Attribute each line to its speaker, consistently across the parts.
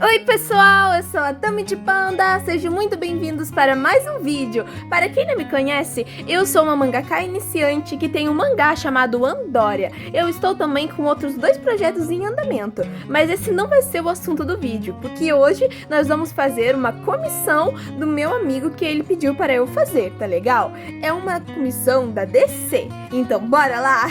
Speaker 1: Oi pessoal, eu sou a Tami de Panda, sejam muito bem-vindos para mais um vídeo. Para quem não me conhece, eu sou uma mangaka iniciante que tem um mangá chamado Andória. Eu estou também com outros 2 projetos em andamento, mas esse não vai ser o assunto do vídeo, porque hoje nós vamos fazer uma comissão do meu amigo que ele pediu para eu fazer, tá legal? É uma comissão da DC, então bora lá!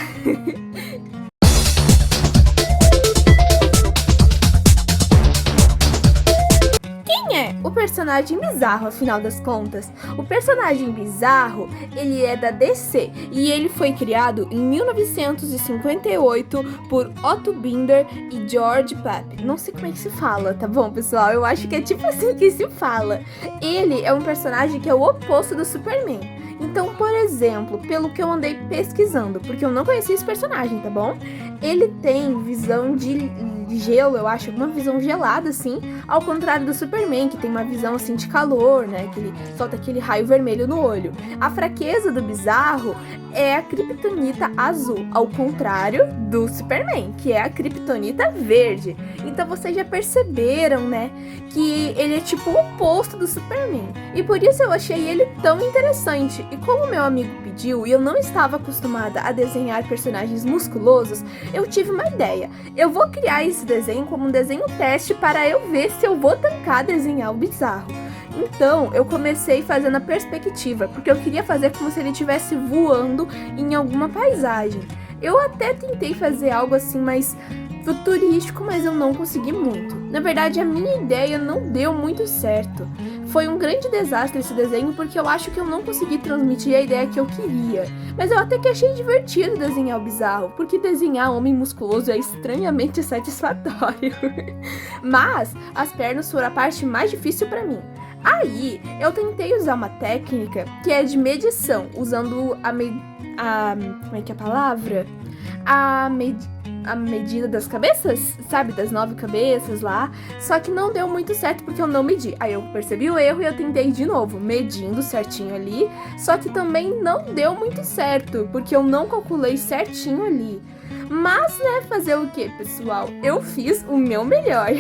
Speaker 1: O personagem bizarro, afinal das contas. O personagem bizarro, ele é da DC e ele foi criado em 1958 por Otto Binder e George Pepper. Não sei como é que se fala, tá bom, pessoal? Eu acho que é tipo assim que se fala. Ele é um personagem que é o oposto do Superman. Então, por exemplo, pelo que eu andei pesquisando, porque eu não conhecia esse personagem, tá bom? Ele tem visão de gelo, eu acho, uma visão gelada, assim, ao contrário do Superman, que tem uma visão, assim, de calor, né, que ele solta aquele raio vermelho no olho. A fraqueza do bizarro é a kryptonita azul, ao contrário do Superman, que é a kryptonita verde. Então vocês já perceberam, né, que ele é tipo o oposto do Superman. E por isso eu achei ele tão interessante. E como meu amigo pediu e eu não estava acostumada a desenhar personagens musculosos, eu tive uma ideia. Eu vou criar esse desenho como um desenho teste para eu ver se eu vou tancar desenhar o bizarro. Então, eu comecei fazendo a perspectiva, porque eu queria fazer como se ele estivesse voando em alguma paisagem. Eu até tentei fazer algo assim mais futurístico, mas eu não consegui muito. Na verdade, a minha ideia não deu muito certo. Foi um grande desastre esse desenho, porque eu acho que eu não consegui transmitir a ideia que eu queria. Mas eu até que achei divertido desenhar o bizarro, porque desenhar homem musculoso é estranhamente satisfatório. Mas as pernas foram a parte mais difícil pra mim. Aí, eu tentei usar uma técnica que é de medição, usando como é que é a palavra? A medida das cabeças, sabe? Das 9 cabeças lá. Só que não deu muito certo porque eu não medi. Aí eu percebi o erro e eu tentei de novo, medindo certinho ali. Só que também não deu muito certo, porque eu não calculei certinho ali. Mas, né, fazer o que, pessoal? Eu fiz o meu melhor.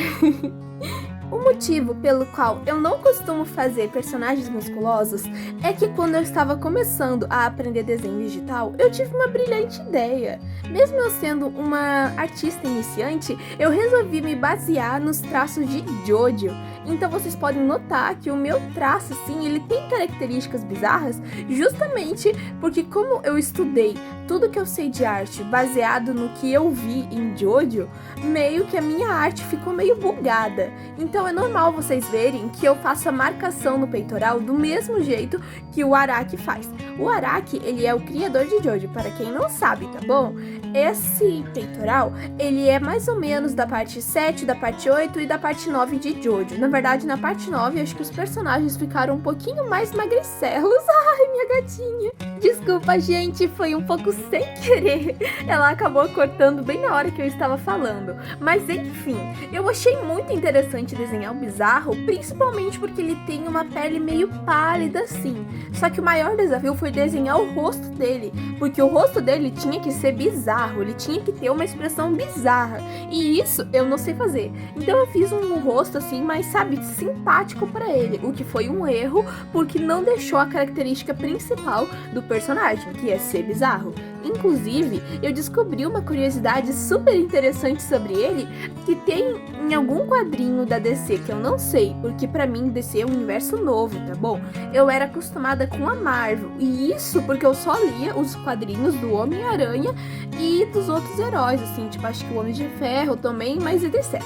Speaker 1: O motivo pelo qual eu não costumo fazer personagens musculosos é que quando eu estava começando a aprender desenho digital, eu tive uma brilhante ideia. Mesmo eu sendo uma artista iniciante, eu resolvi me basear nos traços de Jojo. Então vocês podem notar que o meu traço, assim, ele tem características bizarras, justamente porque como eu estudei tudo que eu sei de arte baseado no que eu vi em Jojo, meio que a minha arte ficou meio bugada. Então é normal vocês verem que eu faço a marcação no peitoral do mesmo jeito que o Araki faz. O Araki, ele é o criador de Jojo, para quem não sabe, tá bom? Esse peitoral, ele é mais ou menos da parte 7, da parte 8 e da parte 9 de Jojo. Na verdade, na parte 9, acho que os personagens ficaram um pouquinho mais magricelos. Ai, minha gatinha. Desculpa, gente, foi um pouco sem querer. Ela acabou cortando bem na hora que eu estava falando. Mas enfim, eu achei muito interessante desenhar o bizarro, principalmente porque ele tem uma pele meio pálida assim. Só que o maior desafio foi desenhar o rosto dele, porque o rosto dele tinha que ser bizarro, ele tinha que ter uma expressão bizarra. E isso eu não sei fazer. Então eu fiz um rosto assim, mais, sabe, simpático pra ele, o que foi um erro, porque não deixou a característica principal do personagem, que é ser bizarro. Inclusive, eu descobri uma curiosidade super interessante sobre ele, que tem em algum quadrinho da DC, que eu não sei, porque pra mim DC é um universo novo, tá bom? Eu era acostumada com a Marvel, e isso porque eu só lia os quadrinhos do Homem-Aranha e dos outros heróis, assim, tipo, acho que o Homem de Ferro também, mas etc.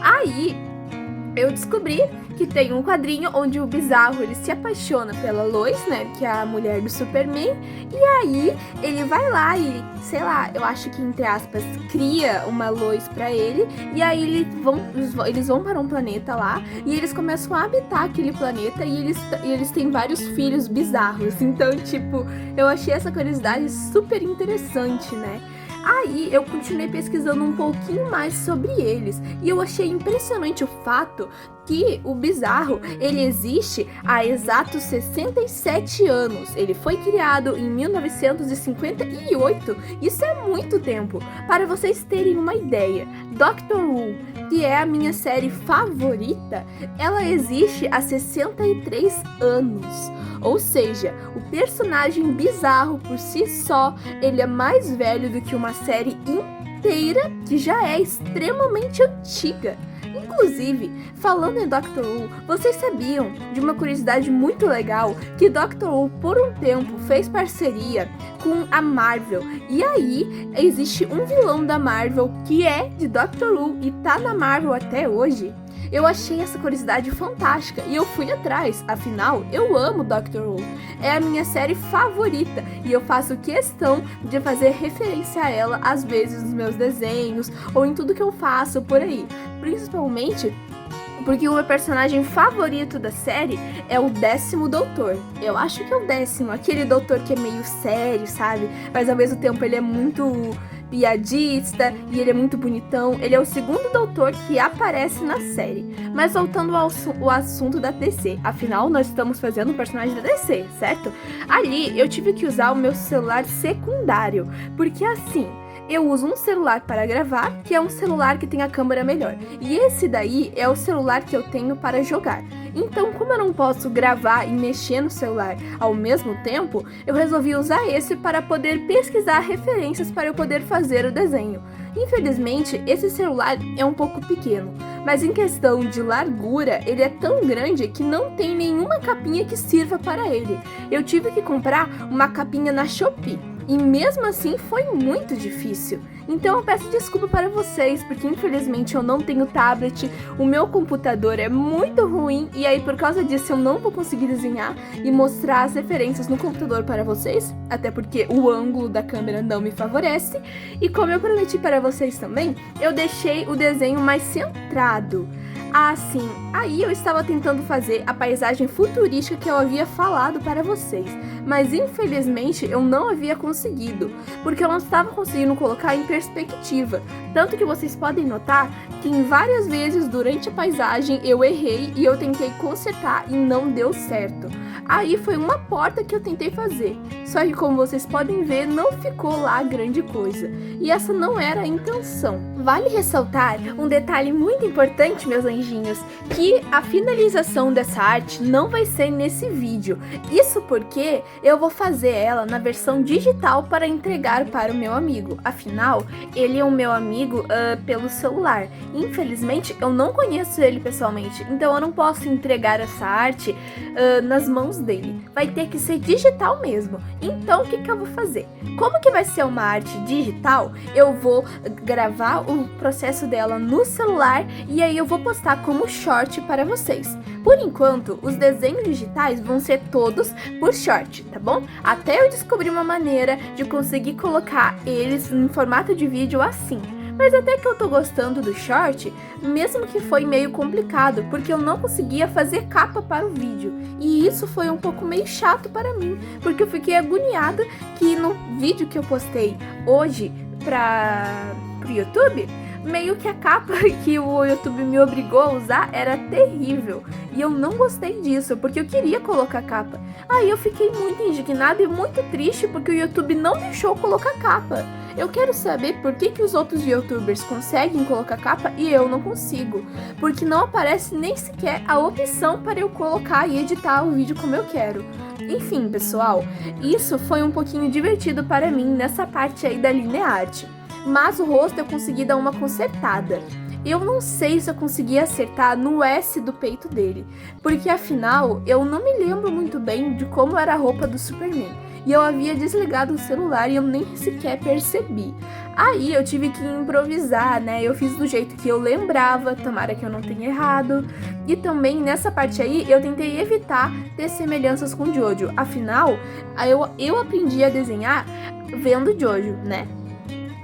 Speaker 1: Aí, eu descobri que tem um quadrinho onde o bizarro, ele se apaixona pela Lois, né, que é a mulher do Superman, e aí ele vai lá e, sei lá, eu acho que, entre aspas, cria uma Lois pra ele, e aí eles vão para um planeta lá, e eles começam a habitar aquele planeta, e eles têm vários filhos bizarros. Então, tipo, eu achei essa curiosidade super interessante, né? Aí eu continuei pesquisando um pouquinho mais sobre eles, e eu achei impressionante o fato que o Bizarro, ele existe há exatos 67 anos. Ele foi criado em 1958. Isso é muito tempo. Para vocês terem uma ideia, Doctor Who, que é a minha série favorita, ela existe há 63 anos. Ou seja, o personagem Bizarro por si só, ele é mais velho do que uma série inteira que já é extremamente antiga. Inclusive, falando em Doctor Who, vocês sabiam de uma curiosidade muito legal que Doctor Who por um tempo fez parceria com a Marvel, e aí existe um vilão da Marvel que é de Doctor Who e tá na Marvel até hoje. Eu achei essa curiosidade fantástica e eu fui atrás, afinal, eu amo Doctor Who. É a minha série favorita e eu faço questão de fazer referência a ela às vezes nos meus desenhos ou em tudo que eu faço por aí. Principalmente porque o meu personagem favorito da série é o 10º Doutor. Eu acho que é o 10º, aquele doutor que é meio sério, sabe? Mas ao mesmo tempo ele é muito piadista e ele é muito bonitão. Ele é o 2º doutor que aparece na série. Mas voltando ao assunto da DC, afinal nós estamos fazendo um personagem da DC, certo? Ali eu tive que usar o meu celular secundário, porque assim, eu uso um celular para gravar, que é um celular que tem a câmera melhor. E esse daí é o celular que eu tenho para jogar. Então, como eu não posso gravar e mexer no celular ao mesmo tempo, eu resolvi usar esse para poder pesquisar referências para eu poder fazer o desenho. Infelizmente, esse celular é um pouco pequeno, mas em questão de largura, ele é tão grande que não tem nenhuma capinha que sirva para ele. Eu tive que comprar uma capinha na Shopee. E mesmo assim foi muito difícil. Então eu peço desculpa para vocês, porque infelizmente eu não tenho tablet, o meu computador é muito ruim, e aí por causa disso eu não vou conseguir desenhar e mostrar as referências no computador para vocês, até porque o ângulo da câmera não me favorece. E como eu prometi para vocês também, eu deixei o desenho mais centrado. Assim, aí eu estava tentando fazer a paisagem futurística que eu havia falado para vocês, mas infelizmente eu não havia conseguido, porque eu não estava conseguindo colocar em perspectiva, tanto que vocês podem notar que em várias vezes durante a paisagem eu errei e eu tentei consertar e não deu certo. Aí foi uma porta que eu tentei fazer, só que como vocês podem ver, não ficou lá grande coisa, e essa não era a intenção. Vale ressaltar um detalhe muito importante, meus anjinhos, que a finalização dessa arte não vai ser nesse vídeo. Isso porque eu vou fazer ela na versão digital para entregar para o meu amigo. Afinal, ele é o meu amigo pelo celular. Infelizmente, eu não conheço ele pessoalmente, então eu não posso entregar essa arte nas mãos dele. Vai ter que ser digital mesmo. Então, o que eu vou fazer? Como que vai ser uma arte digital, eu vou gravar o processo dela no celular e aí eu vou postar como short para vocês. Por enquanto, os desenhos digitais vão ser todos por short, tá bom? Até eu descobrir uma maneira de conseguir colocar eles em formato de vídeo assim. Mas até que eu tô gostando do short, mesmo que foi meio complicado, porque eu não conseguia fazer capa para o vídeo. E isso foi um pouco meio chato para mim, porque eu fiquei agoniada que no vídeo que eu postei hoje pro YouTube, meio que a capa que o YouTube me obrigou a usar era terrível. E eu não gostei disso, porque eu queria colocar capa. Aí eu fiquei muito indignada e muito triste, porque o YouTube não deixou colocar capa. Eu quero saber por que os outros youtubers conseguem colocar capa e eu não consigo. Porque não aparece nem sequer a opção para eu colocar e editar o vídeo como eu quero. Enfim, pessoal, isso foi um pouquinho divertido para mim nessa parte aí da linearte. Mas o rosto eu consegui dar uma consertada. Eu não sei se eu consegui acertar no S do peito dele, porque afinal eu não me lembro muito bem de como era a roupa do Superman. E eu havia desligado o celular e eu nem sequer percebi. Aí eu tive que improvisar, né? Eu fiz do jeito que eu lembrava, tomara que eu não tenha errado. E também nessa parte aí eu tentei evitar ter semelhanças com Jojo. Afinal, eu aprendi a desenhar vendo Jojo, né?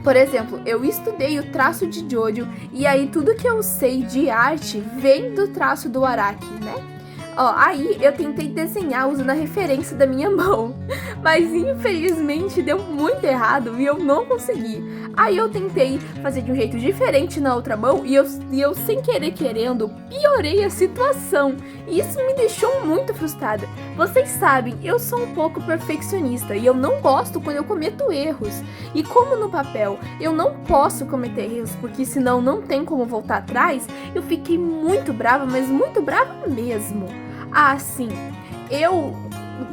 Speaker 1: Por exemplo, eu estudei o traço de Jojo e aí tudo que eu sei de arte vem do traço do Araki, né? Ó, aí eu tentei desenhar usando a referência da minha mão, mas infelizmente deu muito errado e eu não consegui. Aí eu tentei fazer de um jeito diferente na outra mão e eu sem querer querendo, piorei a situação. E isso me deixou muito frustrada. Vocês sabem, eu sou um pouco perfeccionista e eu não gosto quando eu cometo erros. E como no papel eu não posso cometer erros porque senão não tem como voltar atrás, eu fiquei muito brava, mas muito brava mesmo. Ah, sim, eu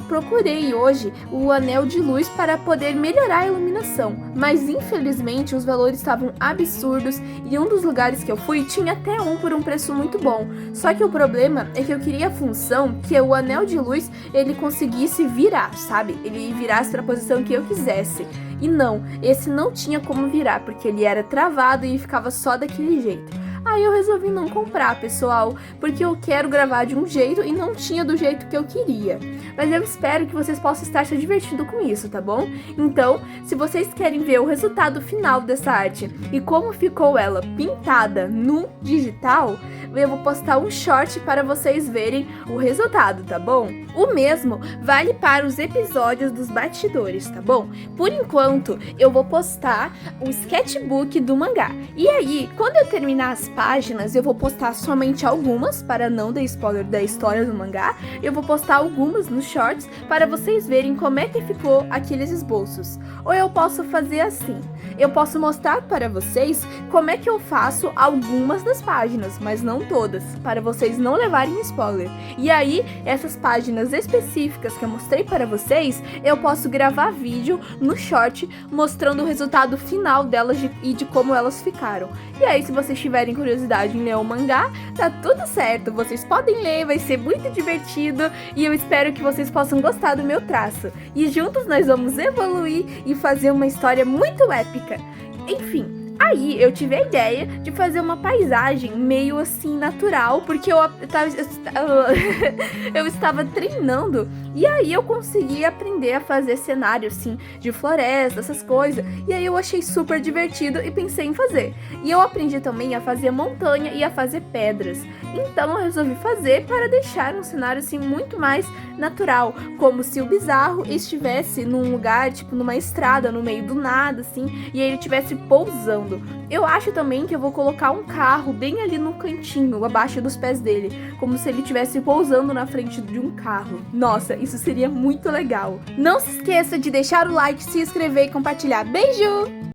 Speaker 1: procurei hoje o anel de luz para poder melhorar a iluminação, mas infelizmente os valores estavam absurdos e um dos lugares que eu fui tinha até um por um preço muito bom. Só que o problema é que eu queria a função que o anel de luz ele conseguisse virar, sabe? Ele virasse para a posição que eu quisesse. E não, esse não tinha como virar porque ele era travado e ficava só daquele jeito. Aí eu resolvi não comprar, pessoal, porque eu quero gravar de um jeito e não tinha do jeito que eu queria. Mas eu espero que vocês possam estar se divertindo com isso, tá bom? Então, se vocês querem ver o resultado final dessa arte e como ficou ela pintada no digital, eu vou postar um short para vocês verem o resultado, tá bom? O mesmo vale para os episódios dos bastidores, tá bom? Por enquanto, eu vou postar o sketchbook do mangá. E aí, quando eu terminar as páginas, eu vou postar somente algumas, para não dar spoiler da história do mangá. Eu vou postar algumas nos shorts, para vocês verem como é que ficou aqueles esboços. Ou eu posso fazer assim, eu posso mostrar para vocês como é que eu faço algumas das páginas, mas não todas, para vocês não levarem spoiler. E aí, essas páginas específicas que eu mostrei para vocês, eu posso gravar vídeo no short, mostrando o resultado final delas e de como elas ficaram. E aí, se vocês tiverem curiosidade em ler o mangá, tá tudo certo, vocês podem ler, vai ser muito divertido e eu espero que vocês possam gostar do meu traço. E juntos nós vamos evoluir e fazer uma história muito épica. Enfim, aí eu tive a ideia de fazer uma paisagem meio assim natural, porque eu estava treinando e aí eu consegui aprender a fazer cenário assim de floresta, essas coisas. E aí eu achei super divertido e pensei em fazer. E eu aprendi também a fazer montanha e a fazer pedras. Então eu resolvi fazer para deixar um cenário assim muito mais natural, como se o Bizarro estivesse num lugar, tipo numa estrada, no meio do nada assim, e ele estivesse pousando. Eu acho também que eu vou colocar um carro bem ali no cantinho, abaixo dos pés dele, como se ele estivesse pousando na frente de um carro. Nossa, isso seria muito legal. Não se esqueça de deixar o like, se inscrever e compartilhar. Beijo!